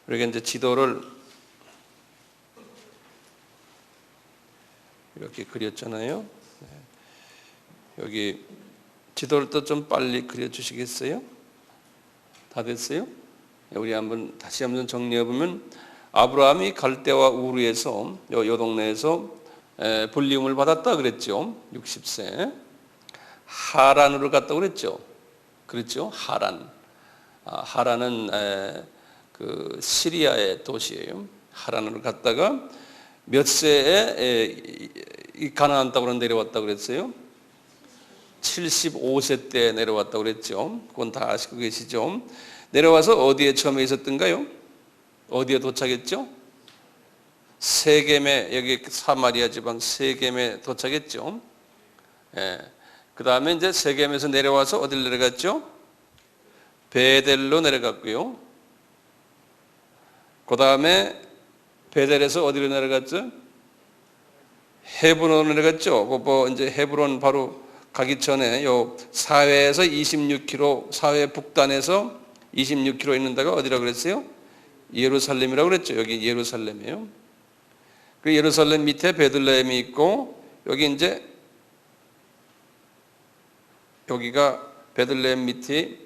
우리가 이제 지도를 이렇게 그렸잖아요. 여기 지도를 또 좀 빨리 그려주시겠어요? 다 됐어요? 우리 다시 한번 정리해 보면 아브라함이 갈대와 우르에서 요 동네에서 불리움을 받았다 그랬죠. 60세. 하란으로 갔다 그랬죠. 그렇죠? 하란. 하란은 그 시리아의 도시예요. 하란으로 갔다가 몇 세에 가나안 땅으로 내려왔다 그랬어요? 75세 때 내려왔다 그랬죠. 그건 다 아시고 계시죠? 내려와서 어디에 처음에 있었던가요? 어디에 도착했죠? 세겜에, 여기 사마리아 지방 세겜에 도착했죠. 그 다음에 이제 세겜에서 내려와서 어디를 내려갔죠? 베델로 내려갔고요. 그 다음에 베델에서 어디로 내려갔죠? 헤브론으로 내려갔죠. 이제 헤브론 바로 가기 전에 요 사회에서 26km, 사회 북단에서 26km 있는 데가 어디라고 그랬어요? 예루살렘이라고 그랬죠. 여기 예루살렘이에요. 그 예루살렘 밑에 베들레헴이 있고, 여기 이제 여기가 베들레헴 밑이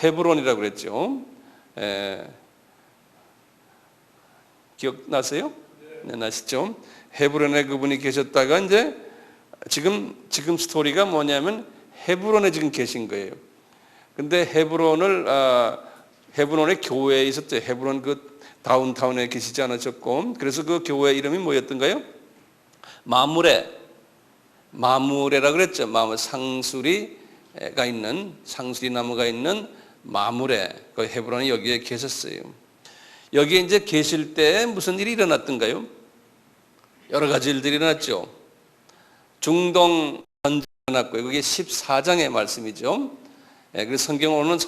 헤브론이라고 그랬죠. 기억나세요? 네, 나시죠? 헤브론에 그분이 계셨다가 이제 지금 스토리가 뭐냐면 헤브론에 지금 계신 거예요. 근데 헤브론의 교회에 있었죠. 헤브론 그 다운타운에 계시지 않으셨고, 그래서 그 교회 이름이 뭐였던가요? 마무레라 그랬죠. 상수리가 있는, 상수리 나무가 있는 마무레. 그 헤브론이 여기에 계셨어요. 여기에 이제 계실 때 무슨 일이 일어났던가요? 여러 가지 일들이 일어났죠. 중동 전쟁이 일어났고요. 그게 14장의 말씀이죠. 그래서 오늘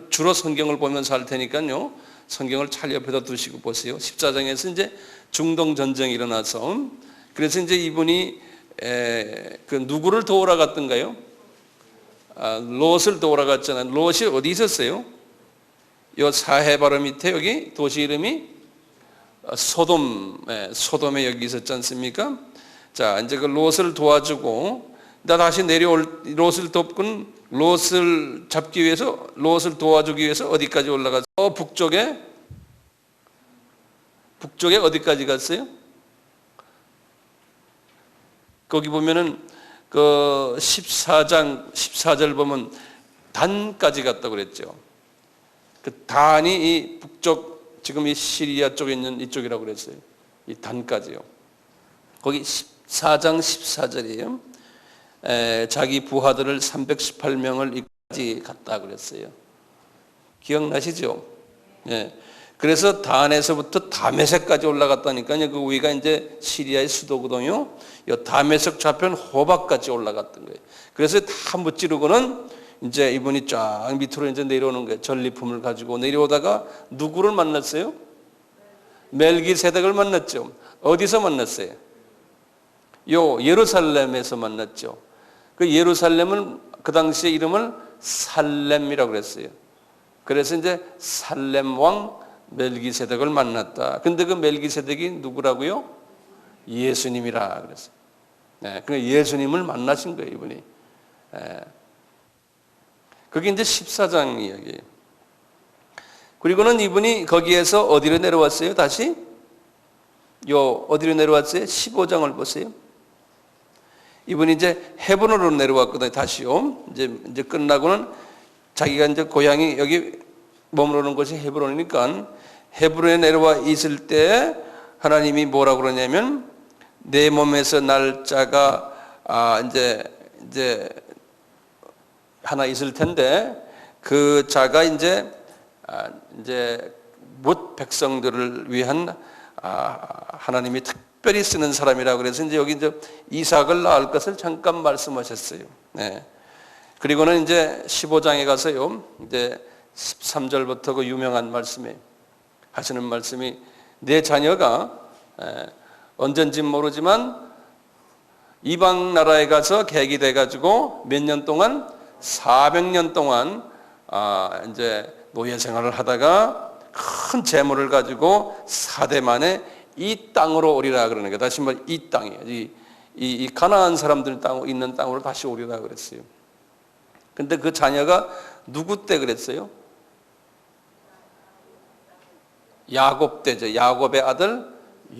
주로 성경을 보면서 할 테니까요. 성경을 잘 옆에다 두시고 보세요. 14장에서 이제 중동 전쟁이 일어나서, 그래서 이제 이분이 그 누구를 도우러 갔던가요? 롯을 도우러 갔잖아요. 롯이 어디 있었어요? 요 사해 바로 밑에 여기 도시 이름이 소돔에 여기 있었지 않습니까? 자, 이제 그 롯을 도와주고, 다시 내려올 롯을 돕고, 롯을 잡기 위해서, 롯을 도와주기 위해서 어디까지 올라가서 북쪽에 어디까지 갔어요? 거기 보면은 그 14장 14절 보면 단까지 갔다고 그랬죠. 그 단이 이 북쪽, 지금 이 시리아 쪽에 있는 이쪽이라고 그랬어요. 이 단까지요. 거기 14장 14절이에요. 자기 부하들을 318명을 이까지 갔다 그랬어요. 기억나시죠? 예. 그래서 단에서부터 다메섹까지 올라갔다니까요. 그 위가 이제 시리아의 수도거든요. 이 다메섹 좌편 호박까지 올라갔던 거예요. 그래서 다 무찌르고는 이제 이분이 쫙 밑으로 이제 내려오는 거예요. 전리품을 가지고 내려오다가 누구를 만났어요? 멜기세덱을 만났죠. 어디서 만났어요? 예루살렘에서 만났죠. 그 예루살렘을 그 당시에 이름을 살렘이라고 그랬어요. 그래서 이제 살렘 왕 멜기세덱을 만났다. 근데 그 멜기세덱이 누구라고요? 예수님이라 그랬어요. 그 예수님을 만나신 거예요, 이분이. 그게 이제 14장 이야기예요. 그리고는 이분이 거기에서 어디로 내려왔어요? 다시? 어디로 내려왔어요? 15장을 보세요. 이분이 이제 헤브론으로 내려왔거든요. 다시요. 이제 끝나고는 자기가 이제 고향이 여기 머무르는 곳이 헤브론이니까 헤브론에 내려와 있을 때 하나님이 뭐라고 그러냐면 내 몸에서 날 자가 이제 하나 있을 텐데 그 자가 이제 뭇 백성들을 위한 하나님이 특별히 쓰는 사람이라고 그래서 이제 여기 이제 이삭을 낳을 것을 잠깐 말씀하셨어요. 네. 그리고는 이제 15장에 가서요. 이제 13절부터 그 유명한 말씀에 하시는 말씀이 내 자녀가 언젠지 모르지만 이방 나라에 가서 계기돼 가지고 몇 년 동안 400년 동안 이제 노예 생활을 하다가 큰 재물을 가지고 4대 만에 이 땅으로 오리라 그러는 게 다시 말해 이 땅이에요. 이 가나안 사람들 땅 있는 땅으로 다시 오리라 그랬어요. 근데 그 자녀가 누구 때 그랬어요? 야곱 때죠. 야곱의 아들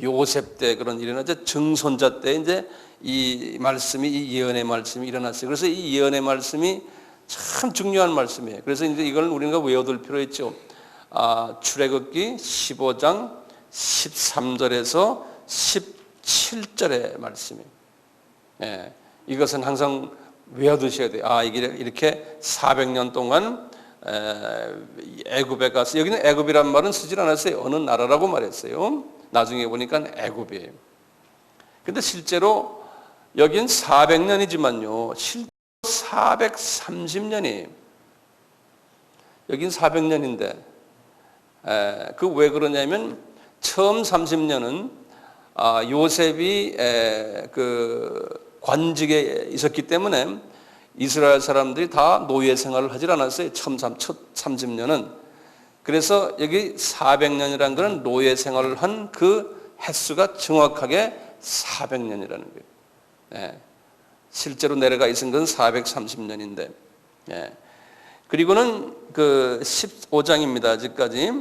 요셉 때 그런 일어나죠. 증손자 때 이제 이 말씀이 이 예언의 말씀이 일어났어요. 그래서 이 예언의 말씀이 참 중요한 말씀이에요. 그래서 이제 이걸 우리가 외워둘 필요 있죠. 출애굽기 15장 13절에서 17절의 말씀이에요. 예, 이것은 항상 외워두셔야 돼요. 이게 이렇게 400년 동안 애굽에 가서 여기는 애굽이란 말은 쓰질 않았어요. 어느 나라라고 말했어요. 나중에 보니까 애굽이에요. 근데 실제로 여긴 400년이지만요. 실제로 430년이에요. 여긴 400년인데 그 왜 그러냐면 처음 30년은 요셉이 그 관직에 있었기 때문에 이스라엘 사람들이 다 노예 생활을 하질 않았어요. 첫 30년은. 그래서 여기 400년이라는 것은 노예 생활을 한 그 횟수가 정확하게 400년이라는 거예요. 예. 실제로 내려가 있은 건 430년인데. 예. 그리고는 그 15장입니다. 아직까지.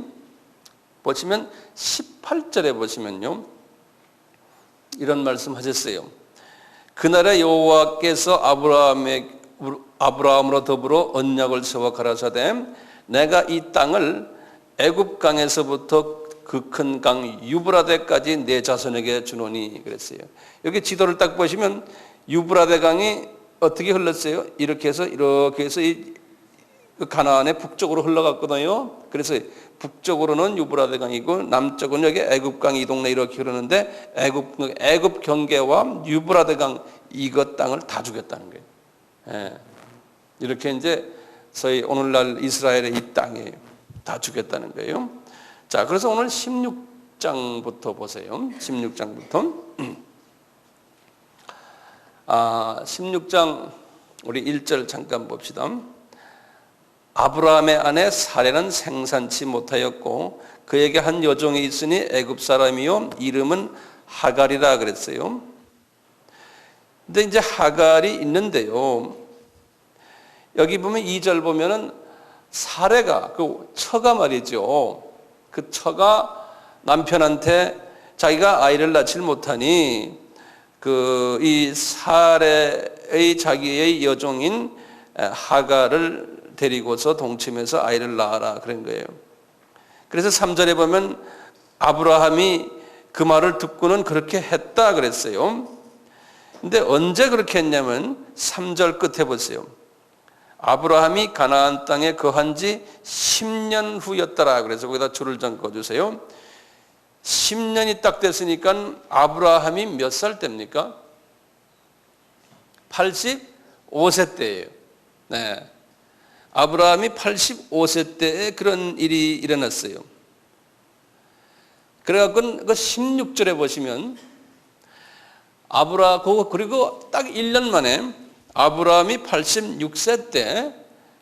보시면 18절에 보시면요. 이런 말씀 하셨어요. 그날에 여호와께서 아브라함으로 더불어 언약을 세워 가라사대 내가 이 땅을 애굽 강에서부터 그 큰 강 유브라데까지 내 자손에게 주노니 그랬어요. 여기 지도를 딱 보시면 유브라데 강이 어떻게 흘렀어요? 이렇게 해서 이 가나안의 북쪽으로 흘러갔거든요. 그래서 북쪽으로는 유브라데 강이고 남쪽은 여기 애굽 강이 이 동네 이렇게 흐르는데 애굽 경계와 유브라데 강 이것 땅을 다 죽였다는 거예요. 예. 이렇게 이제 소위 오늘날 이스라엘의 이 땅에 다 죽였다는 거예요. 자, 그래서 오늘 16장부터 보세요. 16장부터. 16장 우리 1절 잠깐 봅시다. 아브라함의 아내 사레는 생산치 못하였고 그에게 한 여종이 있으니 애굽 사람이요 이름은 하갈이라 그랬어요. 근데 이제 하갈이 있는데요. 여기 보면 2절 보면은 사레가 그 처가 말이죠. 그 처가 남편한테 자기가 아이를 낳질 못하니 그 이 사레의 자기의 여종인 하갈을 데리고서 동침해서 아이를 낳아라 그런 거예요. 그래서 3절에 보면 아브라함이 그 말을 듣고는 그렇게 했다 그랬어요. 근데 언제 그렇게 했냐면 3절 끝에 보세요. 아브라함이 가나안 땅에 거한 지 10년 후였더라. 그래서 거기다 줄을 좀 그어주세요. 10년이 딱 됐으니까 아브라함이 몇 살 때입니까? 85세 때예요. 네. 아브라함이 85세 때에 그런 일이 일어났어요. 그래갖고 그 16절에 보시면 그리고 딱 1년 만에 아브라함이 86세 때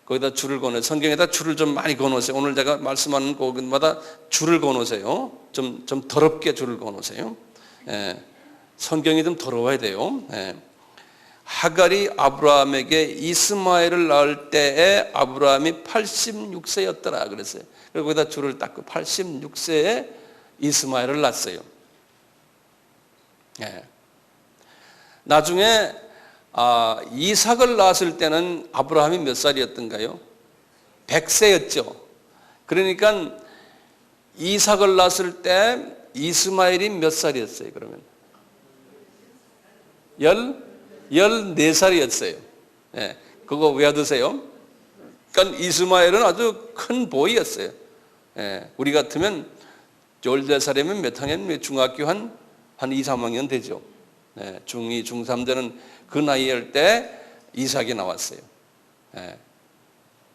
거기다 줄을 거는 성경에다 줄을 좀 많이 거놓으세요. 오늘 제가 말씀하는 곳마다 줄을 거놓으세요. 좀 더럽게 줄을 거놓으세요. 예, 성경이 좀 더러워야 돼요. 예. 하갈이 아브라함에게 이스마엘을 낳을 때에 아브라함이 86세였더라 그랬어요. 그리고 거기다 줄을 닦고 86세에 이스마엘을 낳았어요. 예. 나중에 이삭을 낳았을 때는 아브라함이 몇 살이었던가요? 100세였죠. 그러니까 이삭을 낳았을 때 이스마엘이 몇 살이었어요? 그러면 14살이었어요. 예, 그거 외워두세요. 그러니까 이스마엘은 아주 큰 보이였어요. 예, 우리 같으면 14살이면 몇 학년? 중학교 한 2, 3학년 되죠. 예, 중2, 중3 되는 그 나이일 때 이삭이 나왔어요. 예,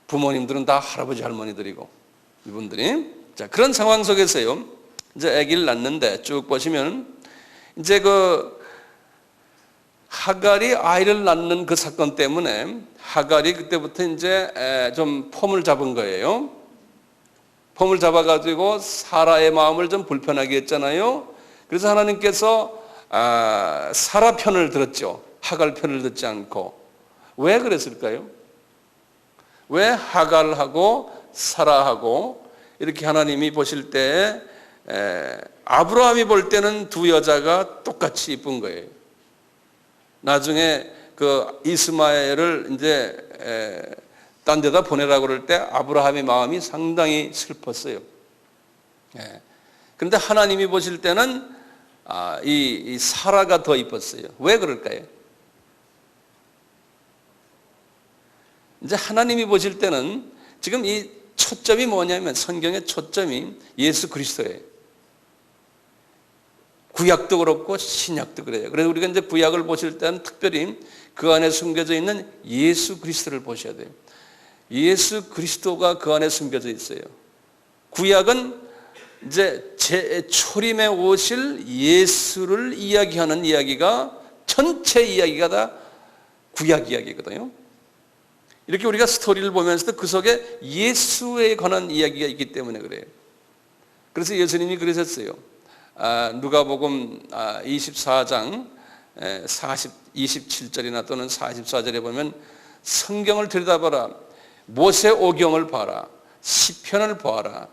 부모님들은 다 할아버지 할머니들이고 이분들이 자 그런 상황 속에서요. 이제 아기를 낳는데 쭉 보시면 이제 그 하갈이 아이를 낳는 그 사건 때문에 하갈이 그때부터 이제 좀 폼을 잡은 거예요. 폼을 잡아가지고 사라의 마음을 좀 불편하게 했잖아요. 그래서 하나님께서 사라 편을 들었죠. 하갈 편을 듣지 않고. 왜 그랬을까요? 왜 하갈하고 사라하고 이렇게 하나님이 보실 때 아브라함이 볼 때는 두 여자가 똑같이 이쁜 거예요. 나중에 그 이스마엘을 이제 딴 데다 보내라고 그럴 때 아브라함의 마음이 상당히 슬펐어요. 그런데 하나님이 보실 때는 이 사라가 더 이뻤어요. 왜 그럴까요? 이제 하나님이 보실 때는 지금 이 초점이 뭐냐면 성경의 초점이 예수 그리스도예요. 구약도 그렇고 신약도 그래요. 그래서 우리가 이제 구약을 보실 때는 특별히 그 안에 숨겨져 있는 예수 그리스도를 보셔야 돼요. 예수 그리스도가 그 안에 숨겨져 있어요. 구약은 이제 재초림에 오실 예수를 이야기하는 이야기가 전체 이야기가 다 구약 이야기거든요. 이렇게 우리가 스토리를 보면서도 그 속에 예수에 관한 이야기가 있기 때문에 그래요. 그래서 예수님이 그러셨어요. 누가복음 24장 27절이나 또는 44절에 보면 성경을 들여다봐라. 모세 오경을 봐라. 시편을 봐라.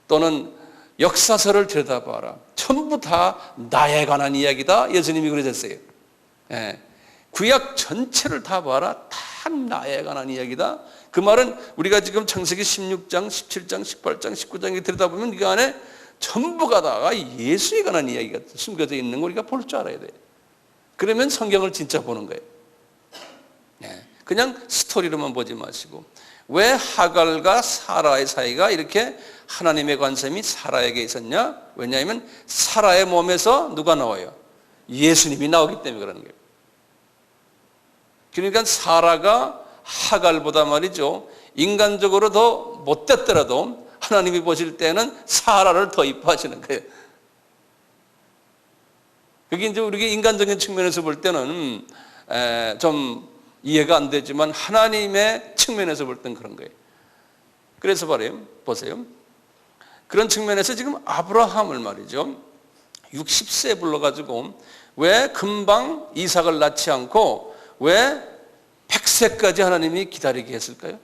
또는 역사서를 들여다봐라. 전부 다 나에 관한 이야기다. 예수님이 그러셨어요. 구약 전체를 다 봐라. 다 나에 관한 이야기다. 그 말은 우리가 지금 창세기 16장, 17장, 18장, 19장에 들여다보면 그 안에 전부가 다가 예수에 관한 이야기가 숨겨져 있는 걸 우리가 볼 줄 알아야 돼요. 그러면 성경을 진짜 보는 거예요. 그냥 스토리로만 보지 마시고 왜 하갈과 사라의 사이가 이렇게 하나님의 관심이 사라에게 있었냐? 왜냐하면 사라의 몸에서 누가 나와요? 예수님이 나오기 때문에 그러는 거예요. 그러니까 사라가 하갈보다 말이죠. 인간적으로 더 못됐더라도 하나님이 보실 때는 사라를 더 이뻐하시는 거예요. 그게 이제 우리가 인간적인 측면에서 볼 때는 좀 이해가 안 되지만 하나님의 측면에서 볼 때는 그런 거예요. 그래서 보세요. 그런 측면에서 지금 아브라함을 말이죠. 60세에 불러가지고 왜 금방 이삭을 낳지 않고 왜 100세까지 하나님이 기다리게 했을까요?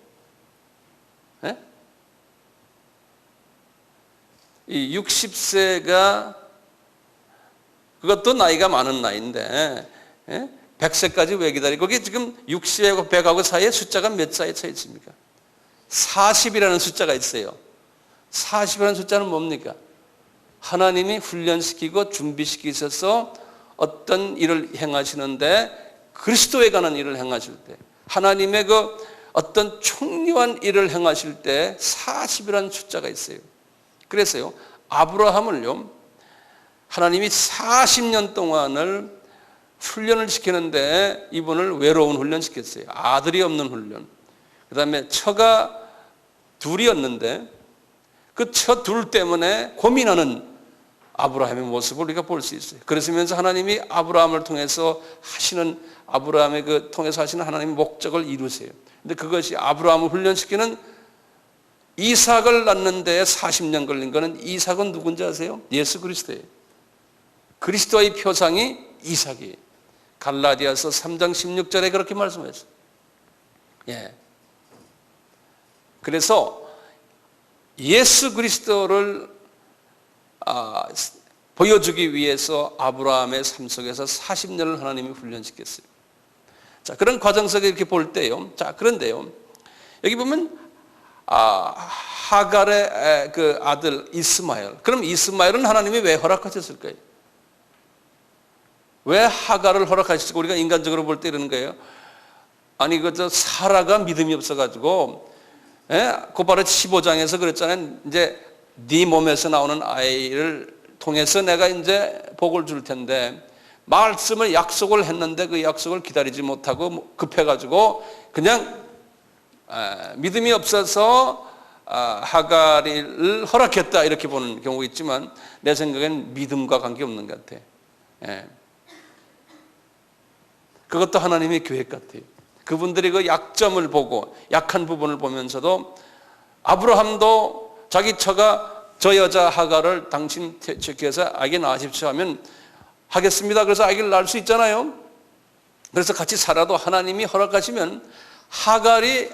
이 60세가 그것도 나이가 많은 나이인데 100세까지 왜 기다리고 거기 지금 60하고 100하고 사이에 숫자가 몇 사이에 차 있습니까? 40이라는 숫자가 있어요. 40이라는 숫자는 뭡니까? 하나님이 훈련시키고 준비시키셔서 어떤 일을 행하시는데 그리스도에 관한 일을 행하실 때 하나님의 그 어떤 총리한 일을 행하실 때 40이라는 숫자가 있어요. 그래서요 아브라함을요 하나님이 40년 동안을 훈련을 시키는데 이분을 외로운 훈련 시켰어요. 아들이 없는 훈련. 그 다음에 처가 둘이었는데 그 처 둘 때문에 고민하는 아브라함의 모습을 우리가 볼 수 있어요. 그러면서 하나님이 아브라함을 통해서 하시는 아브라함의 통해서 하시는 하나님의 목적을 이루세요. 근데 그것이 아브라함을 훈련시키는 이삭을 낳는 데에 40년 걸린 거는 이삭은 누군지 아세요? 예수 그리스도예요. 그리스도의 표상이 이삭이에요. 갈라디아서 3장 16절에 그렇게 말씀하셨어요. 그래서 예수 그리스도를 보여주기 위해서 아브라함의 삶 속에서 40년을 하나님이 훈련시켰어요. 자, 그런 과정 속에 이렇게 볼 때요. 자, 그런데요. 여기 보면 하갈의 그 아들 이스마엘. 그럼 이스마엘은 하나님이 왜 허락하셨을까요? 왜 하갈을 허락하실까? 우리가 인간적으로 볼 때 이러는 거예요. 아니 그 사라가 믿음이 없어가지고 곧바로 15장에서 그랬잖아요. 이제 네 몸에서 나오는 아이를 통해서 내가 이제 복을 줄 텐데 말씀을 약속을 했는데 그 약속을 기다리지 못하고 급해가지고 그냥 믿음이 없어서 하갈을 허락했다 이렇게 보는 경우가 있지만 내 생각엔 믿음과 관계없는 것 같아요. 그것도 하나님의 계획 같아요. 그분들이 그 약점을 보고 약한 부분을 보면서도 아브라함도 자기 처가 저 여자 하가를 당신 취해서 아기 낳으십시오 하면 하겠습니다. 그래서 아기를 낳을 수 있잖아요. 그래서 같이 살아도 하나님이 허락하시면 하갈이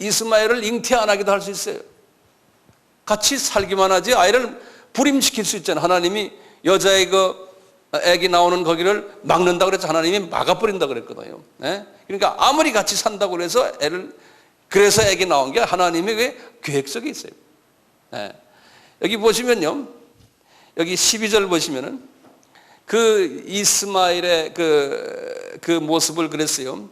이스마엘을 잉태 안 하기도 할 수 있어요. 같이 살기만 하지 아이를 불임시킬 수 있잖아요. 하나님이 여자의 그 아기 나오는 거기를 막는다고 그랬죠. 하나님이 막아버린다고 그랬거든요. 네? 그러니까 아무리 같이 산다고 그래서 그래서 아기 나온 게 하나님의 그 계획 속에 있어요. 네. 여기 보시면요. 여기 12절 보시면은 그 이스마엘의 그 모습을 그랬어요.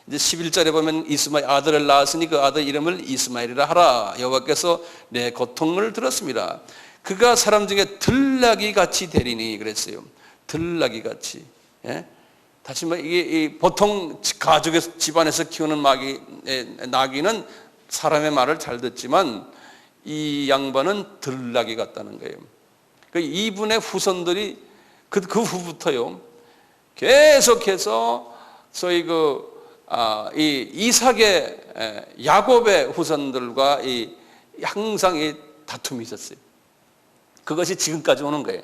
이제 11절에 보면 이스마엘 아들을 낳았으니 그 아들 이름을 이스마엘이라 하라. 여호와께서 내 고통을 들었습니다. 그가 사람 중에 들나귀 같이 되리니 그랬어요. 들나귀 같이. 예? 다시 말 이게 보통 가족에서 집안에서 키우는 나귀는 사람의 말을 잘 듣지만 이 양반은 들나귀 같다는 거예요. 그 이분의 후손들이 그 후부터요 계속해서 소위 이 이삭의 야곱의 후손들과 항상 이 다툼이 있었어요. 그것이 지금까지 오는 거예요.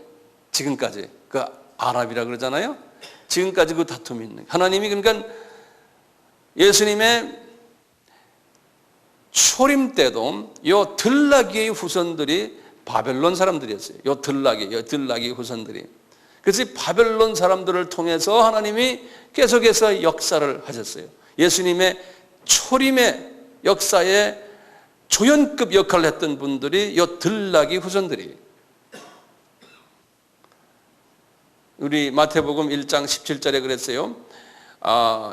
지금까지 그 아랍이라 그러잖아요. 지금까지 그 다툼이 있는 거예요. 하나님이 그러니까 예수님의 초림 때도 요 들나귀의 후손들이 바벨론 사람들이었어요. 요 들나귀 후손들이. 그래서 바벨론 사람들을 통해서 하나님이 계속해서 역사를 하셨어요. 예수님의 초림의 역사에 조연급 역할을 했던 분들이 요 들나귀 후손들이. 우리 마태복음 1장 17절에 그랬어요.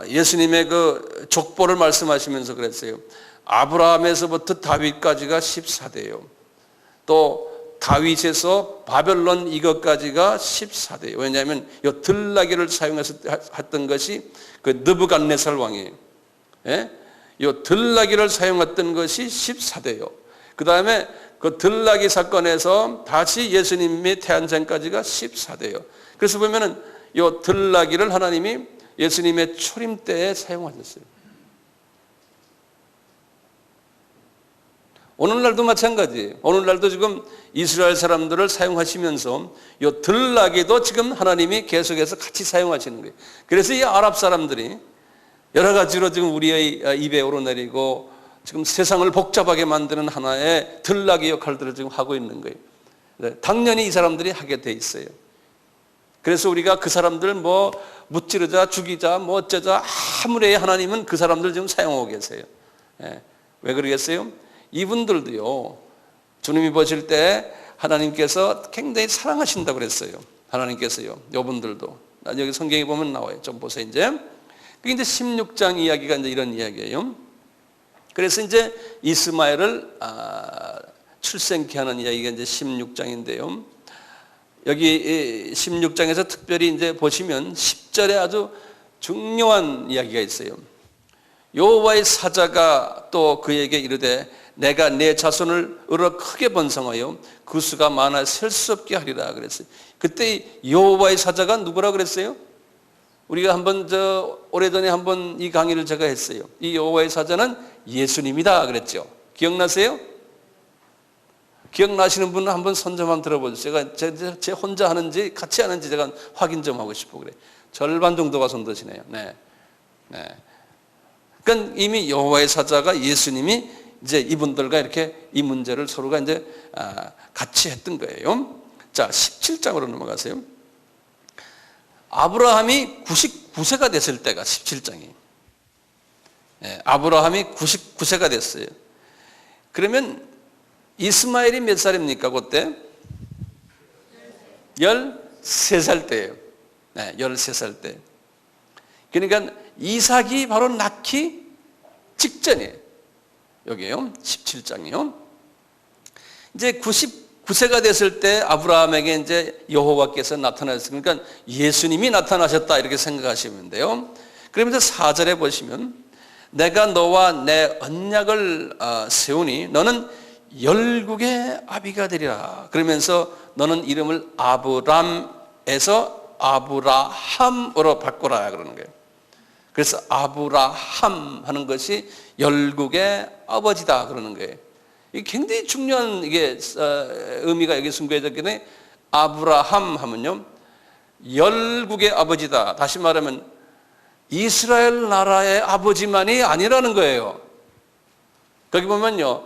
예수님의 그 족보를 말씀하시면서 그랬어요. 아브라함에서부터 다윗까지가 14대예요. 또 다윗에서 바벨론 이것까지가 14대예요. 왜냐하면 이 들나귀를 사용해서 했던 것이 그 느부갓네살 왕이에요. 예? 이 들나귀를 사용했던 것이 14대예요. 그 다음에 그 들나귀 사건에서 다시 예수님이 태안 전까지가 14대예요. 그래서 보면은 이 들나귀를 하나님이 예수님의 초림 때에 사용하셨어요. 오늘날도 마찬가지예요. 오늘날도 지금 이스라엘 사람들을 사용하시면서 이 들나귀도 지금 하나님이 계속해서 같이 사용하시는 거예요. 그래서 이 아랍 사람들이 여러 가지로 지금 우리의 입에 오르내리고 지금 세상을 복잡하게 만드는 하나의 들나귀 역할들을 지금 하고 있는 거예요. 당연히 이 사람들이 하게 돼 있어요. 그래서 우리가 그 사람들 뭐 무찌르자 죽이자 뭐 어쩌자 아무리 하나님은 그 사람들 지금 사용하고 계세요. 왜 그러겠어요? 이분들도요 주님이 보실 때 하나님께서 굉장히 사랑하신다고 그랬어요. 하나님께서요 이분들도 여기 성경에 보면 나와요. 좀 보세요. 이제 16장 이야기가 이제 이런 이야기예요. 그래서 이제 이스마엘을 출생케 하는 이야기가 이제 16장인데요. 여기 16장에서 특별히 이제 보시면 10절에 아주 중요한 이야기가 있어요. 여호와의 사자가 또 그에게 이르되 내가 내 자손을 으로 크게 번성하여 그 수가 많아 셀 수 없게 하리라 그랬어요. 그때 여호와의 사자가 누구라 그랬어요? 우리가 한번 오래전에 한번 이 강의를 제가 했어요. 이 여호와의 사자는 예수님이다 그랬죠. 기억나세요? 기억나시는 분은 한번 손 좀 한번 들어보세요. 제가 제 혼자 하는지 같이 하는지 제가 확인 좀 하고 싶어 그래. 절반 정도가 손 드시네요. 네. 그러니까 이미 여호와의 사자가 예수님이 이제 이분들과 이렇게 이 문제를 서로가 이제 같이 했던 거예요. 자, 17장으로 넘어가세요. 아브라함이 99세가 됐을 때가 17장이. 아브라함이 99세가 됐어요. 그러면 이스마엘이 몇 살입니까? 그때? 13살 때예요. 13살 때. 그러니까 이삭이 바로 낳기 직전이에요. 여기에요. 17장이요. 이제 99세가 됐을 때 아브라함에게 이제 여호와께서 나타나셨어요. 그러니까 예수님이 나타나셨다 이렇게 생각하시면 돼요. 그러면서 4절에 보시면 내가 너와 내 언약을 세우니 너는 열국의 아비가 되리라. 그러면서 너는 이름을 아브람에서 아브라함으로 바꾸라 그러는 거예요. 그래서 아브라함 하는 것이 열국의 아버지다 그러는 거예요. 이게 굉장히 중요한 이게 의미가 여기 숨겨졌기 때문에 아브라함 하면요, 열국의 아버지다. 다시 말하면 이스라엘 나라의 아버지만이 아니라는 거예요. 거기 보면요,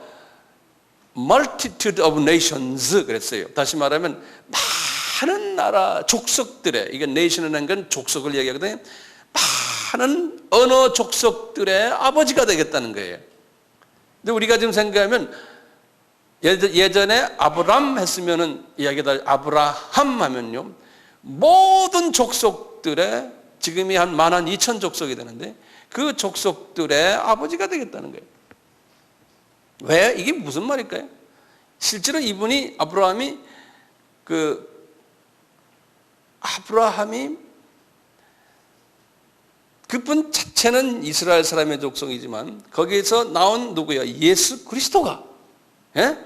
multitude of nations 그랬어요. 다시 말하면 많은 나라 족속들의, 이게 nation이라는 건 족속을 얘기하거든요. 많은 언어 족속들의 아버지가 되겠다는 거예요. 근데 우리가 지금 생각하면 예전에 아브람 했으면은 이야기다, 아브라함 하면요, 모든 족속들의, 지금이 한 12,000 족속이 되는데 그 족속들의 아버지가 되겠다는 거예요. 왜? 이게 무슨 말일까요? 실제로 이분이 아브라함이 그분 자체는 이스라엘 사람의 족속이지만 거기에서 나온 누구야? 예수 그리스도가, 예?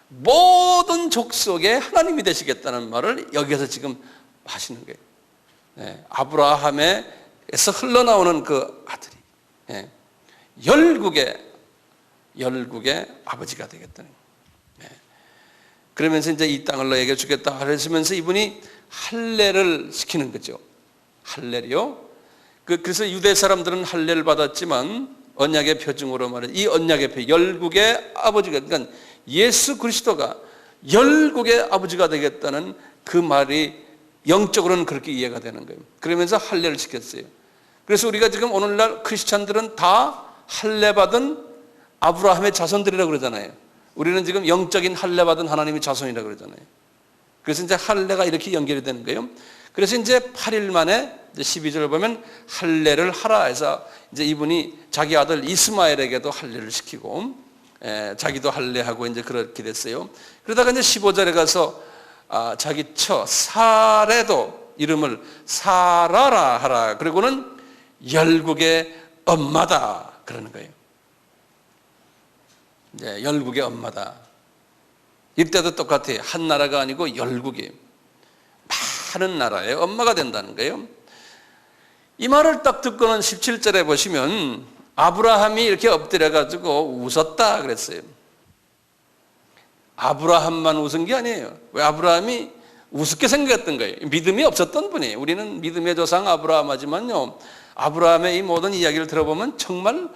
모든 족속의 하나님이 되시겠다는 말을 여기서 지금 하시는 거예요. 예, 아브라함에서 흘러나오는 그 아들이, 예, 열국의 아버지가 되겠다는 거예요. 예. 그러면서 이제 이 땅을 너에게 주겠다 하시면서 이분이 할례를 시키는 거죠. 할례요. 그래서 유대 사람들은 할례를 받았지만 언약의 표징으로 말해, 이 언약의 표, 열국의 아버지가, 그러니까 예수 그리스도가 열국의 아버지가 되겠다는 그 말이 영적으로는 그렇게 이해가 되는 거예요. 그러면서 할례를 시켰어요. 그래서 우리가 지금 오늘날 크리스찬들은 다 할례 받은 아브라함의 자손들이라고 그러잖아요. 우리는 지금 영적인 할례 받은 하나님의 자손이라고 그러잖아요. 그래서 이제 할례가 이렇게 연결이 되는 거예요. 그래서 이제 8일 만에 12절을 보면 할례를 하라 해서 이제 이분이 자기 아들 이스마엘에게도 할례를 시키고, 자기도 할례하고 이제 그렇게 됐어요. 그러다가 이제 15절에 가서 자기 처 사레도 이름을 사라라 하라. 그리고는 열국의 엄마다 그러는 거예요. 이제 열국의 엄마다. 이때도 똑같아요. 한 나라가 아니고 열국이, 많은 나라의 엄마가 된다는 거예요. 이 말을 딱 듣고는 17절에 보시면 아브라함이 이렇게 엎드려 가지고 웃었다 그랬어요. 아브라함만 웃은 게 아니에요. 왜? 아브라함이 우습게 생각했던 거예요. 믿음이 없었던 분이에요. 우리는 믿음의 조상 아브라함 하지만요, 아브라함의 이 모든 이야기를 들어보면 정말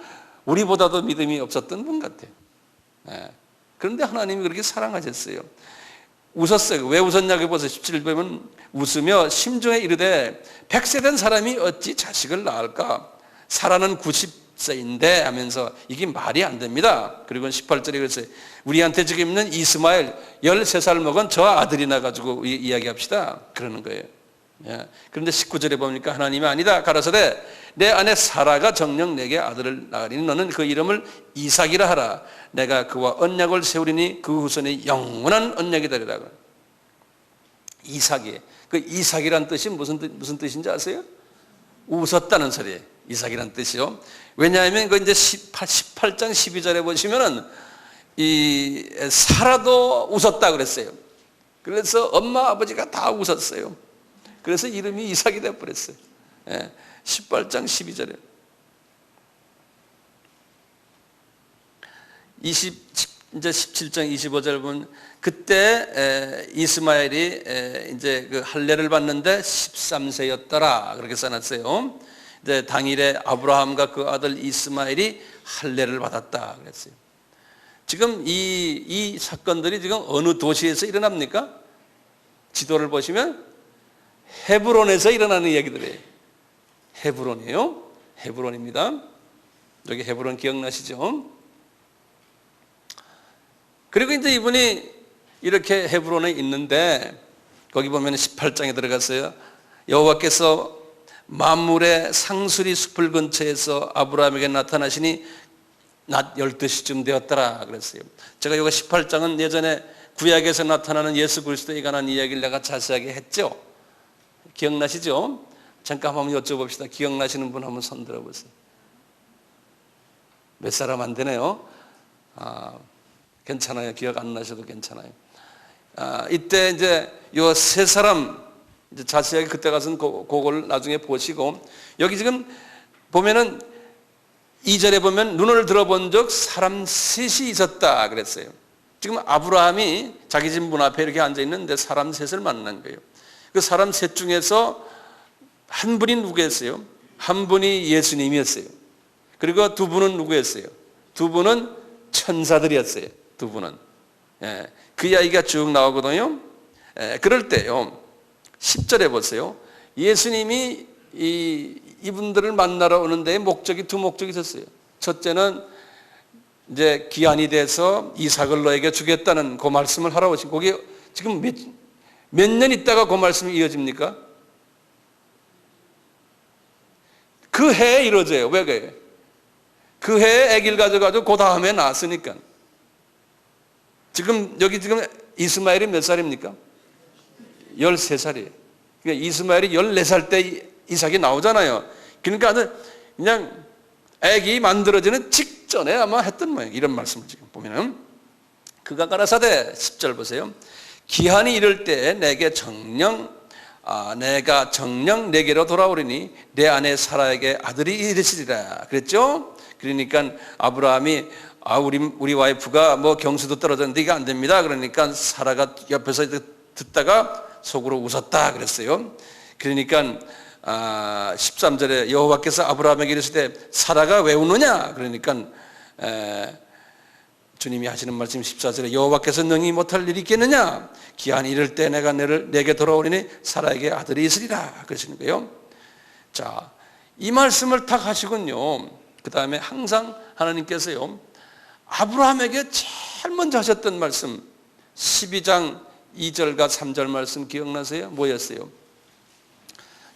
우리보다도 믿음이 없었던 분 같아요. 네. 그런데 하나님이 그렇게 사랑하셨어요. 웃었어요. 왜 웃었냐고 보세요. 17절 보면 웃으며 심중에 이르되 100세 된 사람이 어찌 자식을 낳을까? 사라는 90세인데 하면서 이게 말이 안 됩니다. 그리고 18절에 그랬어요. 우리한테 지금 있는 이스마엘 13살 먹은 저 아들이 나가지고 이야기합시다. 그러는 거예요. 예. 그런데 19절에 보니까 하나님이 아니다. 가라사대 내 아내 사라가 정녕 내게 아들을 낳으리니 너는 그 이름을 이삭이라 하라. 내가 그와 언약을 세우리니 그 후손이 영원한 언약이 되리라. 이삭이, 그 이삭이란 뜻이 무슨 뜻인지 아세요? 웃었다는 소리예요. 이삭이란 뜻이요. 왜냐하면 그 이제 18장 12절에 보시면은 이 사라도 웃었다 그랬어요. 그래서 엄마 아버지가 다 웃었어요. 그래서 이름이 이삭이 되어 버렸어요. 18장 12절에. 이제 17장 25절 보면 그때 이스마엘이 이제 그 할례를 받는데 13세였더라 그렇게 써놨어요. 이제 당일에 아브라함과 그 아들 이스마엘이 할례를 받았다 그랬어요. 지금 이 사건들이 지금 어느 도시에서 일어납니까? 지도를 보시면 헤브론에서 일어나는 이야기들이에요. 헤브론이에요. 헤브론입니다. 여기 헤브론 기억나시죠? 그리고 이제 이분이 이렇게 헤브론에 있는데 거기 보면 18장에 들어갔어요. 여호와께서 만물의 상수리 숲을 근처에서 아브라함에게 나타나시니 낮 12시쯤 되었더라 그랬어요. 제가 이거 18장은 예전에 구약에서 나타나는 예수 그리스도에 관한 이야기를 내가 자세하게 했죠. 기억나시죠? 잠깐 한번 여쭤봅시다. 기억나시는 분 한번 손 들어보세요. 몇 사람 안 되네요. 괜찮아요. 기억 안 나셔도 괜찮아요. 이때 이제 요 세 사람 이제 자세하게 그때 가서는 그걸 나중에 보시고 여기 지금 보면은 2절에 보면 눈을 들어본 적 사람 셋이 있었다 그랬어요. 지금 아브라함이 자기 집 문 앞에 이렇게 앉아 있는데 사람 셋을 만난 거예요. 그 사람 셋 중에서 한 분이 누구였어요? 한 분이 예수님이었어요. 그리고 두 분은 누구였어요? 두 분은 천사들이었어요. 두 분은. 예, 그 이야기가 쭉 나오거든요. 그럴 때요, 10절에 보세요. 예수님이 이분들을 만나러 오는데 목적이 두 목적이 있었어요. 첫째는 이제 기한이 돼서 이삭을 너에게 주겠다는 그 말씀을 하러 오신, 그게 지금 몇 년 있다가 그 말씀이 이어집니까? 그 해에 이루어져요. 왜 그래요? 그 해에 아기를 가져가지고 그 다음에 낳았으니까. 지금 이스마엘이 몇 살입니까? 13살이에요. 그러니까 이스마엘이 14살 때 이삭이 나오잖아요. 그러니까 그냥 아기 만들어지는 직전에 아마 했던 모양. 이런 말씀을 지금 보면은, 그가 가라사대 10절 보세요. 기한이 이를 때 내가 정녕 내게로 돌아오리니 내 아내 사라에게 아들이 이르시리라 그랬죠. 그러니까 아브라함이 우리 와이프가 뭐 경수도 떨어졌는데 이게 안 됩니다. 그러니까 사라가 옆에서 듣다가 속으로 웃었다 그랬어요. 그러니까 13절에 여호와께서 아브라함에게 이르시되 사라가 왜 우느냐? 그러니까 주님이 하시는 말씀 14절에 여호와께서 능히 못할 일이 있겠느냐? 기한이 이를 때 내가 내게 돌아오리니 사라에게 아들이 있으리라 그러시는 거예요. 자, 이 말씀을 딱 하시군요. 그 다음에 항상 하나님께서요, 아브라함에게 제일 먼저 하셨던 말씀 12장 2절과 3절 말씀 기억나세요? 뭐였어요?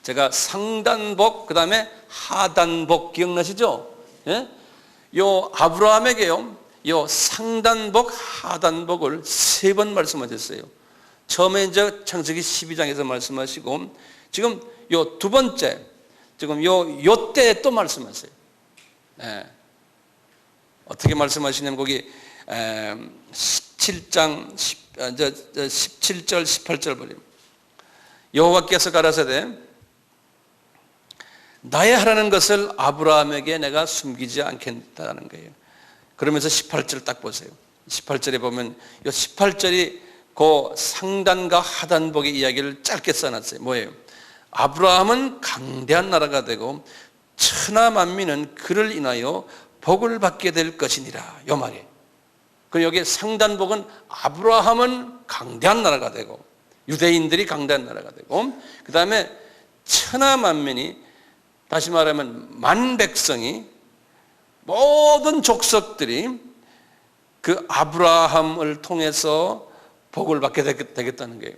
제가 상단복, 그 다음에 하단복 기억나시죠? 예? 요 아브라함에게요, 요 상단복, 하단복을 3번 말씀하셨어요. 처음에 이제 창세기 12장에서 말씀하시고, 지금 요 두 번째, 지금 요 때 또 말씀하세요. 예. 어떻게 말씀하시냐면, 거기 17장 17절 18절 보면 여호와께서 가라사대 나의 하라는 것을 아브라함에게 내가 숨기지 않겠다는 거예요. 그러면서 18절 딱 보세요. 18절에 보면 이 18절이 그 상단과 하단복의 이야기를 짧게 써놨어요. 뭐예요? 아브라함은 강대한 나라가 되고 천하 만민은 그를 인하여 복을 받게 될 것이니라. 이 말이에요. 그리고 여기 상단복은 아브라함은 강대한 나라가 되고 유대인들이 강대한 나라가 되고, 그 다음에 천하 만민이, 다시 말하면 만 백성이, 모든 족속들이 그 아브라함을 통해서 복을 받게 되겠다는 거예요.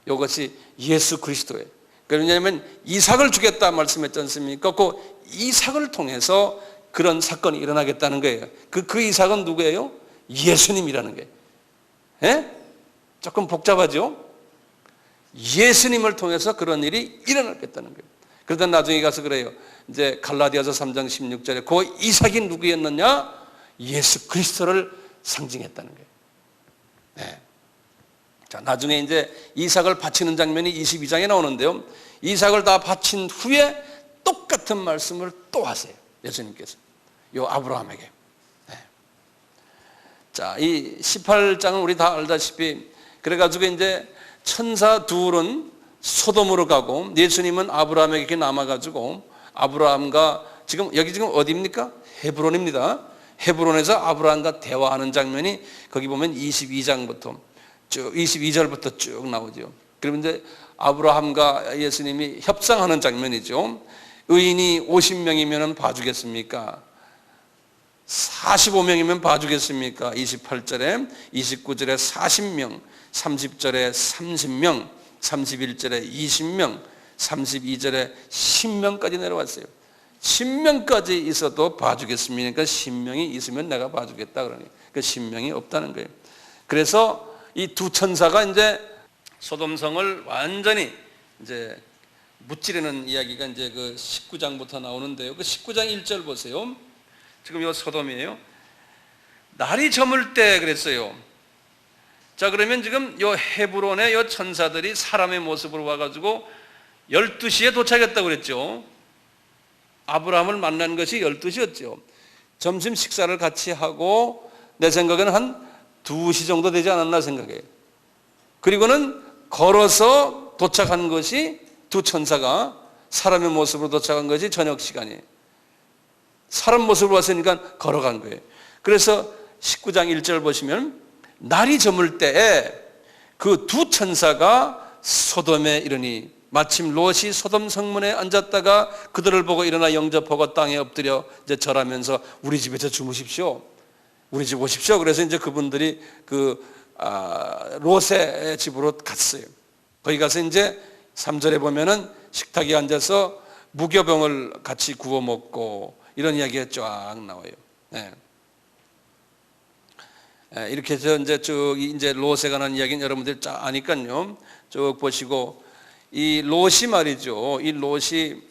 이것이 예수 그리스도예요. 왜냐하면 이삭을 주겠다 말씀했지 않습니까? 그 이삭을 통해서 그런 사건이 일어나겠다는 거예요. 그 이삭은 누구예요? 예수님이라는 거예요. 예? 조금 복잡하죠? 예수님을 통해서 그런 일이 일어나겠다는 거예요. 그러다 나중에 가서 그래요. 이제 갈라디아서 3장 16절에 그 이삭이 누구였느냐? 예수 그리스도를 상징했다는 거예요. 네. 자, 나중에 이제 이삭을 바치는 장면이 22장에 나오는데요. 이삭을 다 바친 후에 똑같은 말씀을 또 하세요. 예수님께서. 요 아브라함에게. 네. 자, 이 18장은 우리 다 알다시피, 그래가지고 이제 천사 둘은 소돔으로 가고 예수님은 아브라함에게 남아가지고 아브라함과 여기 지금 어디입니까? 헤브론입니다. 헤브론에서 아브라함과 대화하는 장면이 거기 보면 22장부터 쭉 22절부터 쭉 나오죠. 그러면 이제 아브라함과 예수님이 협상하는 장면이죠. 의인이 50명이면 봐주겠습니까? 45명이면 봐주겠습니까? 28절에, 29절에 40명, 30절에 30명, 31절에 20명, 32절에 10명까지 내려왔어요. 10명까지 있어도 봐주겠습니까? 10명이 있으면 내가 봐주겠다 그러니 그 10명이 없다는 거예요. 그래서 이 두 천사가 이제 소돔성을 완전히 이제 무찌르는 이야기가 이제 그 19장부터 나오는데요. 그 19장 1절 보세요. 지금 이거 소돔이에요. 날이 저물 때 그랬어요. 자, 그러면 지금 요 헤브론의 요 천사들이 사람의 모습으로 와가지고 12시에 도착했다고 그랬죠. 아브라함을 만난 것이 12시였죠. 점심 식사를 같이 하고 내 생각에는 한 2시 정도 되지 않았나 생각해요. 그리고는 걸어서 도착한 것이 두 천사가 사람의 모습으로 도착한 것이 저녁 시간이에요. 사람 모습으로 왔으니까 걸어간 거예요. 그래서 19장 1절 보시면 날이 저물 때에 그 두 천사가 소돔에 이르니 마침 롯이 소돔 성문에 앉았다가 그들을 보고 일어나 영접하고 땅에 엎드려 이제 절하면서 우리 집에서 주무십시오. 우리 집 오십시오. 그래서 이제 그분들이 롯의 집으로 갔어요. 거기 가서 이제 3절에 보면은 식탁에 앉아서 무교병을 같이 구워 먹고 이런 이야기가 쫙 나와요. 네. 이렇게 해서 이제 쭉 이제 롯에 관한 이야기는 여러분들 쫙 아니까요. 쭉 보시고 이 롯이 말이죠. 이 롯이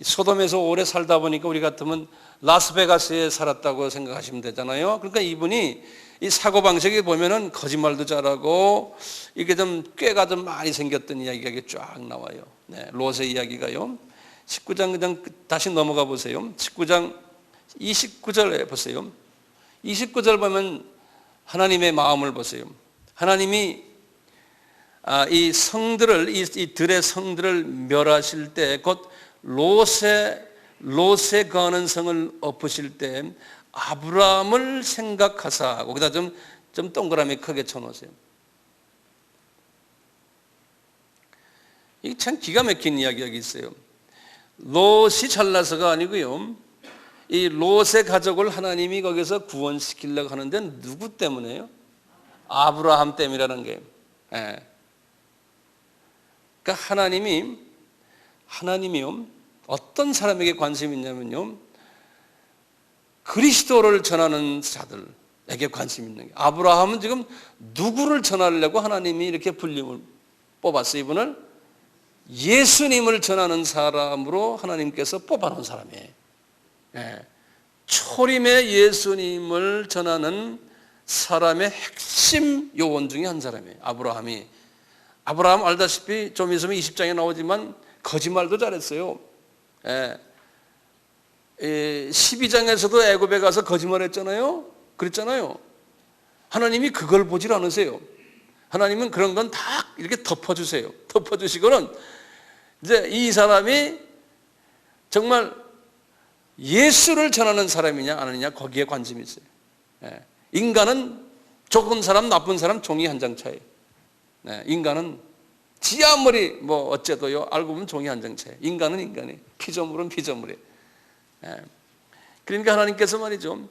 소돔에서 오래 살다 보니까 우리 같으면 라스베가스에 살았다고 생각하시면 되잖아요. 그러니까 이분이 이 사고방식에 보면은 거짓말도 잘하고 이게 좀 꾀가 좀 많이 생겼던 이야기가 쫙 나와요. 네, 롯의 이야기가요. 19장 그냥 다시 넘어가 보세요. 19장 29절에 보세요. 29절 보면 하나님의 마음을 보세요. 하나님이 이 성들을 이 들의 성들을 멸하실 때 곧 롯에 거하는 성을 엎으실 때 아브라함을 생각하사 거기다 좀 동그라미 크게 쳐놓으세요. 이게 참 기가 막힌 이야기가 있어요. 롯이 잘나서가 아니고요. 이 롯의 가족을 하나님이 거기서 구원시키려고 하는데 누구 때문에요? 아브라함 때문이라는 게. 예. 그러니까 하나님이요. 어떤 사람에게 관심이 있냐면요. 그리스도를 전하는 자들에게 관심이 있는 게. 아브라함은 지금 누구를 전하려고 하나님이 이렇게 불림을 뽑았어요. 이분을 예수님을 전하는 사람으로 하나님께서 뽑아놓은 사람이에요. 예. 초림의 예수님을 전하는 사람의 핵심 요원 중에 한 사람이에요. 아브라함 알다시피 좀 있으면 20장에 나오지만 거짓말도 잘했어요. 예. 12장에서도 애굽에 가서 거짓말했잖아요. 그랬잖아요. 하나님이 그걸 보질 않으세요. 하나님은 그런 건 다 이렇게 덮어주세요. 덮어주시고는 이제 이 사람이 정말 예수를 전하는 사람이냐 아니냐 거기에 관심이 있어요. 예. 인간은 좋은 사람 나쁜 사람 종이 한 장 차이에요. 예. 인간은 지 아무리 뭐 어째도요 알고 보면 종이 한 장 차이에요. 인간은 인간이에요. 피조물은 피조물이에요. 예. 그러니까 하나님께서 말이죠.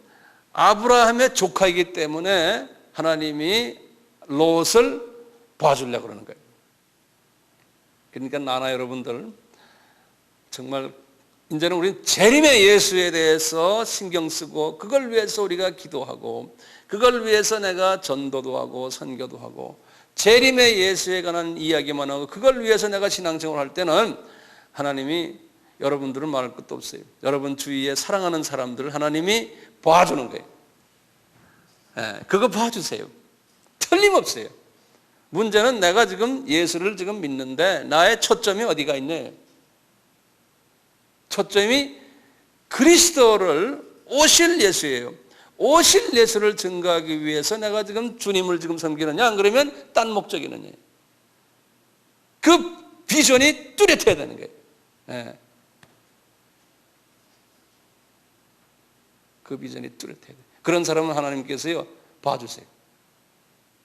아브라함의 조카이기 때문에 하나님이 롯을 봐주려고 그러는 거예요. 그러니까 나나 여러분들 정말 이제는 우리는 재림의 예수에 대해서 신경 쓰고 그걸 위해서 우리가 기도하고 그걸 위해서 내가 전도도 하고 선교도 하고 재림의 예수에 관한 이야기만 하고 그걸 위해서 내가 신앙생활을 할 때는 하나님이 여러분들은 말할 것도 없어요. 여러분 주위에 사랑하는 사람들을 하나님이 봐주는 거예요. 네, 그거 봐주세요. 틀림없어요. 문제는 내가 지금 예수를 지금 믿는데 나의 초점이 어디가 있냐. 초점이 그리스도를 오실 예수예요. 오실 예수를 증거하기 위해서 내가 지금 주님을 지금 섬기느냐 안 그러면 딴 목적이 있느냐. 그 비전이 뚜렷해야 되는 거예요. 네. 그 비전이 뚜렷해야 돼요. 그런 사람은 하나님께서요 봐주세요.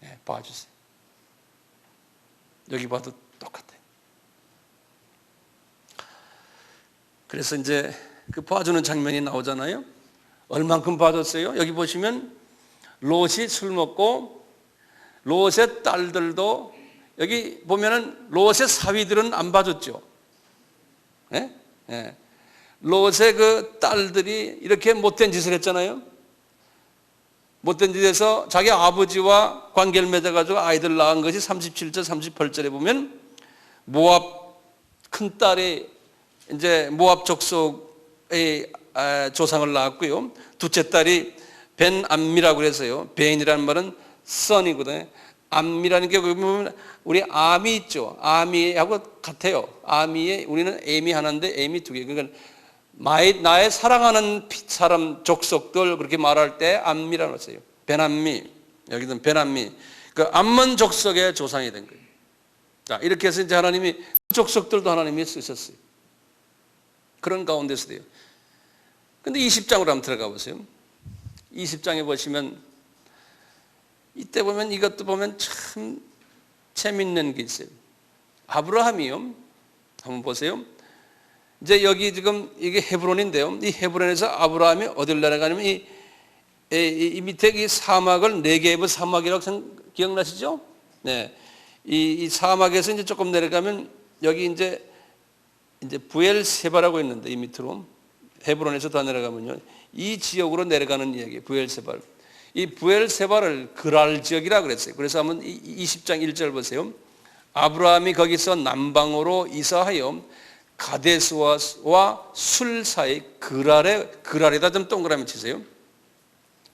네, 봐주세요. 여기 봐도 똑같아요. 그래서 이제 그 봐주는 장면이 나오잖아요. 얼만큼 봐줬어요? 여기 보시면 롯이 술 먹고 롯의 딸들도 여기 보면은 롯의 사위들은 안 봐줬죠. 네? 네. 롯의 그 딸들이 이렇게 못된 짓을 했잖아요. 못된 짓에서 자기 아버지와 관계를 맺어가지고 아이들 낳은 것이 37절, 38절에 보면 모압 큰딸이 이제 모압 족속의 조상을 낳았고요. 둘째 딸이 벤 암미라고 그래서요. 벤이라는 말은 son이거든요. 암미라는 게 보면 우리 아미 있죠. 아미하고 같아요. 아미에 우리는 에미 하나인데 에미 두 개. 그러니까 나의 사랑하는 사람 족속들 그렇게 말할 때 암미라고 했어요. 벤암미. 여기는 베냐민, 그 암몬 족속의 조상이 된 거예요. 자, 이렇게 해서 이제 하나님이 그 족속들도 하나님이 쓰셨어요. 그런 가운데서 돼요. 근데 20장으로 한번 들어가 보세요. 20장에 보시면 이때 보면 이것도 보면 참 재밌는 게 있어요. 아브라함이요. 한번 보세요. 이제 여기 지금 이게 헤브론인데요. 이 헤브론에서 아브라함이 어디를 내려가냐면 이 밑에 이 사막을 네게브 사막이라고 기억나시죠? 네. 이 사막에서 이제 조금 내려가면 여기 이제 부엘세바라고 있는데 이 밑으로 헤브론에서 더 내려가면요. 이 지역으로 내려가는 이야기, 부엘세바. 이 부엘세바를 그랄 지역이라 그랬어요. 그래서 한번 20장 1절 보세요. 아브라함이 거기서 남방으로 이사하여 가데스와 술 사이 그랄에다 좀 동그라미 치세요.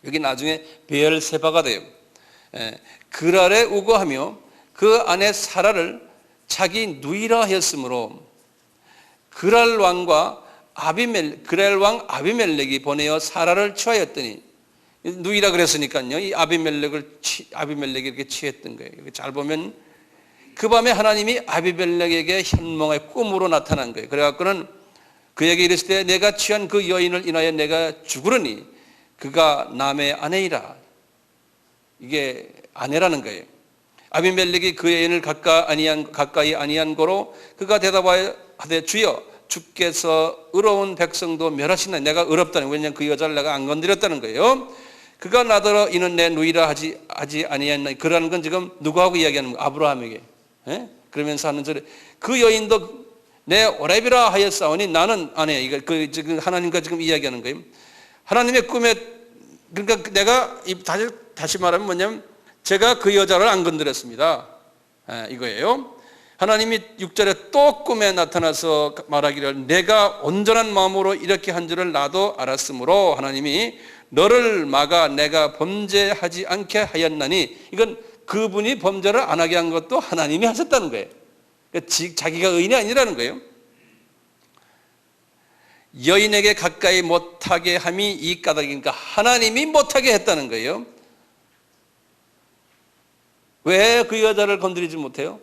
여기 나중에 베엘세바가 돼요. 그랄에 우거하며 그 안에 사라를 자기 누이라 하였으므로 그랄 왕 아비멜렉이 보내어 사라를 취하였더니, 누이라 그랬으니까요. 이 아비멜렉이 이렇게 취했던 거예요. 잘 보면 그 밤에 하나님이 아비멜렉에게 현몽의 꿈으로 나타난 거예요. 그래갖고는 그에게 이르실 때 내가 취한 그 여인을 인하여 내가 죽으려니 그가 남의 아내이라. 이게 아내라는 거예요. 아비멜렉이 그 여인을 가까이 아니한 고로 그가 대답하되 주여 주께서 의로운 백성도 멸하시나. 내가 의롭다는, 왜냐하면 그 여자를 내가 안 건드렸다는 거예요. 그가 나더러 이는 내 누이라 하지 아니했나. 그러는 건 지금 누구하고 이야기하는 거예요? 아브라함에게. 그러면서 하는 소리, 그 여인도 내 오렙이라 하였사오니 나는 아내. 이거 지금 하나님과 지금 이야기하는 거예요. 하나님의 꿈에, 그러니까 내가 다시 말하면 뭐냐면 제가 그 여자를 안 건드렸습니다. 이거예요. 하나님이 6절에 또 꿈에 나타나서 말하기를 내가 온전한 마음으로 이렇게 한 줄을 나도 알았으므로 하나님이 너를 막아 내가 범죄하지 않게 하였나니. 이건 그분이 범죄를 안 하게 한 것도 하나님이 하셨다는 거예요. 자기가 의인이 아니라는 거예요. 여인에게 가까이 못하게 함이 이 까닭이니까 하나님이 못하게 했다는 거예요. 왜 그 여자를 건드리지 못해요?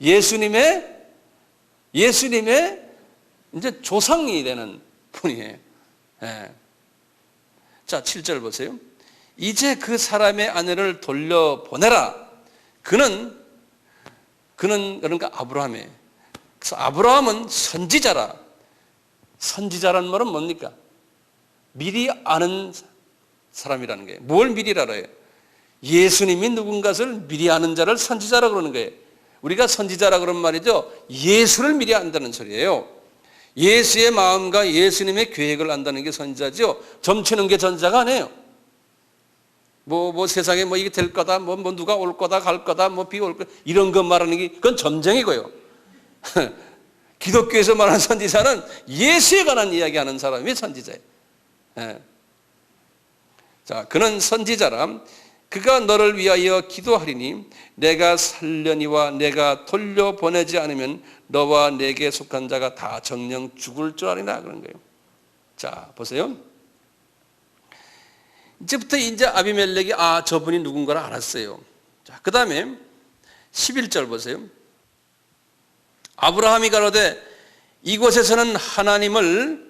예수님의 이제 조상이 되는 분이에요. 자, 7절 보세요. 이제 그 사람의 아내를 돌려보내라. 그는 그러니까 아브라함이에요. 그래서 아브라함은 선지자라. 선지자라는 말은 뭡니까? 미리 아는 사람이라는 거예요. 뭘 미리 알아요? 예수님이 누군가를 미리 아는 자를 선지자라고 그러는 거예요. 우리가 선지자라 그런 말이죠. 예수를 미리 안다는 소리예요. 예수의 마음과 예수님의 계획을 안다는 게 선지자죠. 점치는 게 선지자가 아니에요. 뭐 세상에 뭐 이게 될 거다, 뭐 누가 올 거다, 갈 거다, 뭐 비 올 거다, 이런 것 말하는 게 그건 점쟁이고요. 기독교에서 말하는 선지자는 예수에 관한 이야기하는 사람이 선지자예요. 자, 그는 선지자라. 그가 너를 위하여 기도하리니 내가 살려니와 내가 돌려보내지 않으면 너와 내게 속한 자가 다 정령 죽을 줄 아리라 그런 거예요. 자, 보세요. 이제부터 이제 아비멜렉이 저분이 누군가를 알았어요. 자, 그 다음에 11절 보세요. 아브라함이 가로되 이곳에서는 하나님을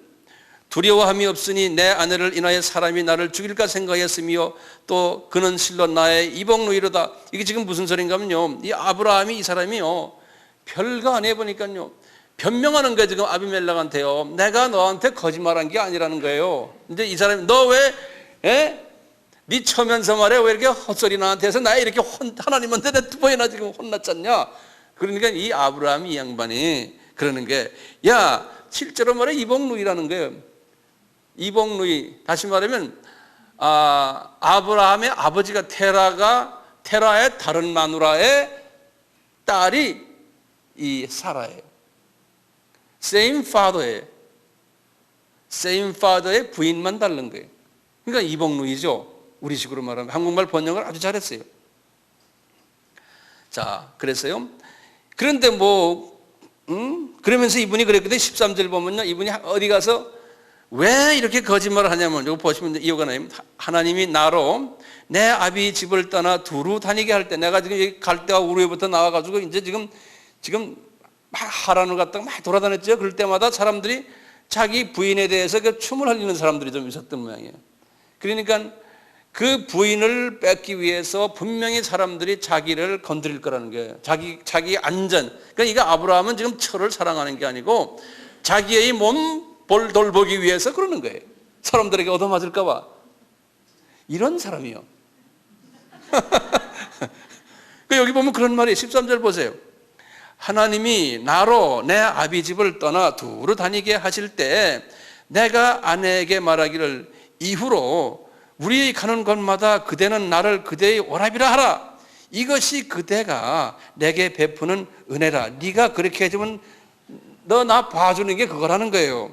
두려워함이 없으니 내 아내를 인하여 사람이 나를 죽일까 생각했으며 또 그는 실로 나의 이복누이로다. 이게 지금 무슨 소린가 하면요, 이 아브라함이 이 사람이요 별거 안 해보니까요 변명하는 거예요. 지금 아비멜렉한테요, 내가 너한테 거짓말한 게 아니라는 거예요. 근데 이 사람이 너 왜 네 처면서 말해 왜 이렇게 헛소리 나한테 해서 나 이렇게 하나님한테 내 2번이나 지금 혼났잖냐. 그러니까 이 아브라함이 이 양반이 그러는 게, 야 실제로 말해 이복누이라는 거예요. 이복누이, 다시 말하면 아브라함의 아버지가 테라의 다른 마누라의 딸이 이 사라예요. Same father의 부인만 다른 거예요. 그러니까 이복누이죠. 우리식으로 말하면 한국말 번역을 아주 잘했어요. 자, 그랬어요. 그런데 그러면서 이분이 그랬거든요. 13절 보면요, 이분이 어디 가서 왜 이렇게 거짓말을 하냐면, 이거 보시면 이유가 나요. 하나님이 나로 내 아비 집을 떠나 두루 다니게 할 때, 내가 지금 여기 갈대와 우르에부터 나와가지고 이제 지금 막 하란을 갔다가 막 돌아다녔죠. 그럴 때마다 사람들이 자기 부인에 대해서 그 춤을 흘리는 사람들이 좀 있었던 모양이에요. 그러니까 그 부인을 뺏기 위해서 분명히 사람들이 자기를 건드릴 거라는 거예요. 자기 안전. 그러니까 이거 아브라함은 지금 철을 사랑하는 게 아니고 자기의 몸 돌보기 위해서 그러는 거예요. 사람들에게 얻어맞을까 봐. 이런 사람이요. 여기 보면 그런 말이 13절 보세요. 하나님이 나로 내 아비 집을 떠나 두루 다니게 하실 때 내가 아내에게 말하기를 이후로 우리 가는 곳마다 그대는 나를 그대의 오라비라 하라. 이것이 그대가 내게 베푸는 은혜라. 네가 그렇게 해주면 너 나 봐주는 게 그거라는 거예요.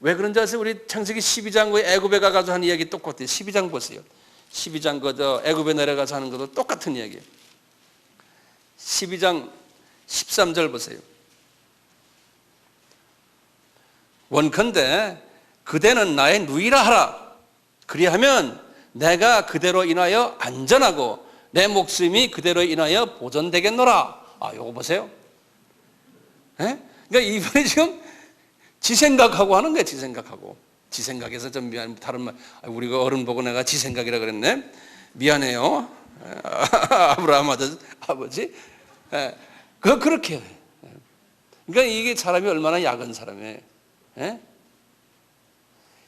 왜 그런지 아세요? 우리 창세기 12장 그 애굽에 가서 하는 이야기 똑같아요. 12장 보세요. 12장 그 애굽에 내려가서 하는 것도 똑같은 이야기예요. 12장 13절 보세요. 원컨대 그대는 나의 누이라 하라. 그리하면 내가 그대로 인하여 안전하고 내 목숨이 그대로 인하여 보존되겠노라. 요거 보세요. 예? 그러니까 이분이 지금 지 생각하고 하는 거예요. 지 생각하고. 지 생각에서 좀 다른 말. 우리가 어른 보고 내가 지 생각이라 그랬네. 미안해요. 아브라함 아버지. 그렇게 해요. 그러니까 이게 사람이 얼마나 약은 사람이에요. 예?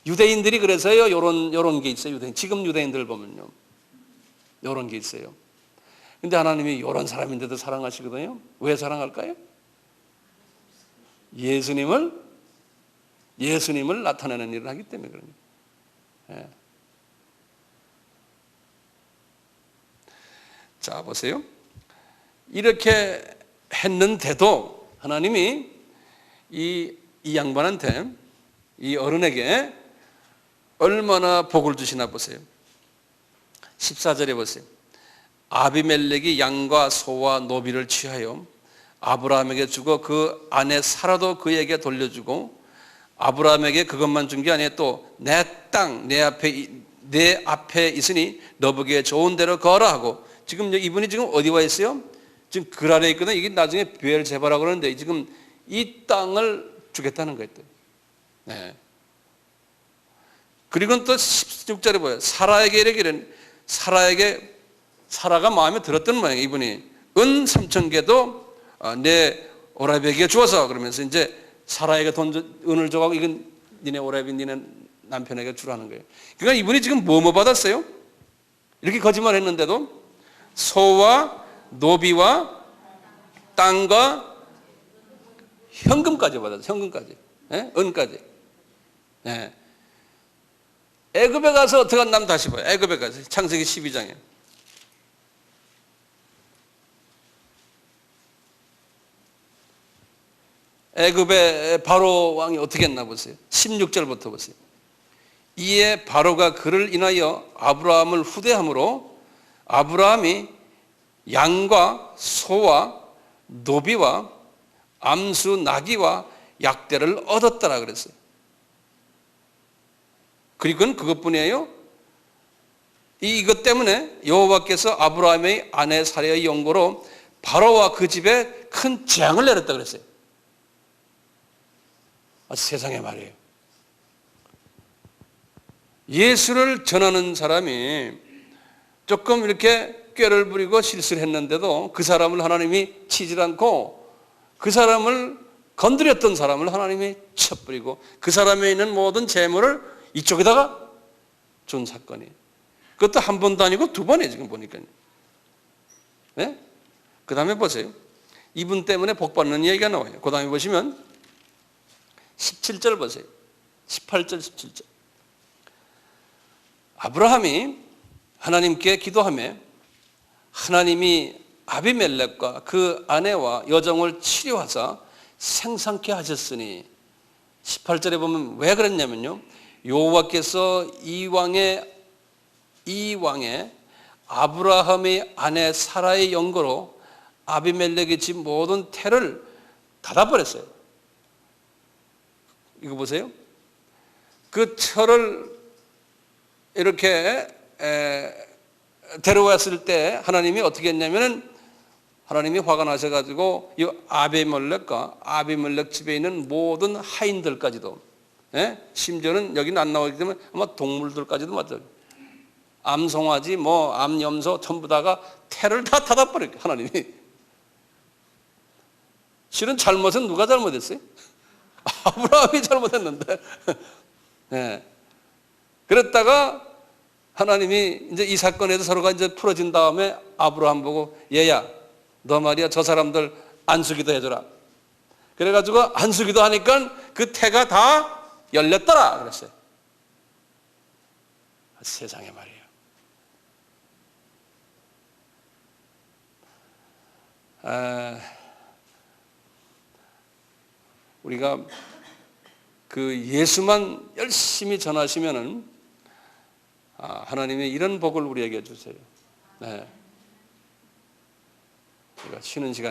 유대인들이 그래서요, 요런 게 있어요. 지금 유대인들 보면요. 요런 게 있어요. 근데 하나님이 요런 사람인데도 사랑하시거든요. 왜 사랑할까요? 예수님을 나타내는 일을 하기 때문에 그럽니다. 예. 자, 보세요. 이렇게 했는데도 하나님이 이 양반한테, 이 어른에게 얼마나 복을 주시나 보세요. 14절에 보세요. 아비멜렉이 양과 소와 노비를 취하여 아브라함에게 주고 그 아내 사라도 그에게 돌려주고 아브라함에게 그것만 준 게 아니라 또 내 땅 내 앞에 있으니 너보기에 좋은 대로 거하라 하고, 지금 이분이 지금 어디 와 있어요? 지금 글 아래에 있거든. 이게 나중에 브엘제바라고 그러는데 지금 이 땅을 주겠다는 거예요. 네. 그리고 또 16절에 보여요. 사라에게 이르기를, 사라가 마음에 들었던 모양이에요. 이분이 은 3,000개도 내 오라비에게 주어서, 그러면서 이제 사라에게 은을 줘가고 이건 니네 오라비 니네 남편에게 주라는 거예요. 그러니까 이분이 지금 뭐 받았어요? 이렇게 거짓말 했는데도 소와 노비와 땅과 현금까지 받았어요. 현금까지. 네? 은까지. 네. 애굽에 가서 어떻게 한다면 다시 봐요. 애굽에 가서 창세기 12장에. 애굽의 바로 왕이 어떻게 했나 보세요. 16절부터 보세요. 이에 바로가 그를 인하여 아브라함을 후대함으로 아브라함이 양과 소와 노비와 암수 나귀와 약대를 얻었더라 그랬어요. 그리고 그것뿐이에요. 이것 때문에 여호와께서 아브라함의 아내 사레의 영고로 바로와 그 집에 큰 재앙을 내렸다 그랬어요. 세상에 말이에요. 예수를 전하는 사람이 조금 이렇게 꾀를 부리고 실수를 했는데도 그 사람을 하나님이 치질 않고 그 사람을 건드렸던 사람을 하나님이 쳐버리고 그 사람에 있는 모든 재물을 이쪽에다가 준 사건이. 그것도 한 번도 아니고 두 번에 지금 보니까요. 네? 그 다음에 보세요. 이분 때문에 복 받는 이야기가 나와요. 그 다음에 보시면 17절 보세요. 18절 17절. 아브라함이 하나님께 기도하며 하나님이 아비멜렉과 그 아내와 여종을 치료하사 생산케 하셨으니, 18절에 보면 왜 그랬냐면요, 여호와께서 이 왕의 아브라함의 아내 사라의 연고로 아비멜렉의 집 모든 태를 닫아버렸어요. 이거 보세요. 그 철을 이렇게 데려왔을 때 하나님이 어떻게 했냐면은 하나님이 화가 나셔가지고 이 아비멜렉 집에 있는 모든 하인들까지도, 예? 심지어는 여기는 안 나오기 때문에 아마 동물들까지도 맞아요. 암송아지, 암염소 전부 다가 태를 다 닫아버렸어요. 하나님이. 실은 잘못은 누가 잘못했어요? 아브라함이 잘못했는데. 예. 그랬다가 하나님이 이제 이 사건에서 서로가 이제 풀어진 다음에 아브라함 보고 얘야, 너 말이야 저 사람들 안수기도 해줘라. 그래가지고 안수기도 하니까 그 태가 다 열렸더라 그랬어요. 세상에 말이에요. 우리가 그 예수만 열심히 전하시면은 하나님이 이런 복을 우리에게 주세요. 네. 우리가 쉬는 시간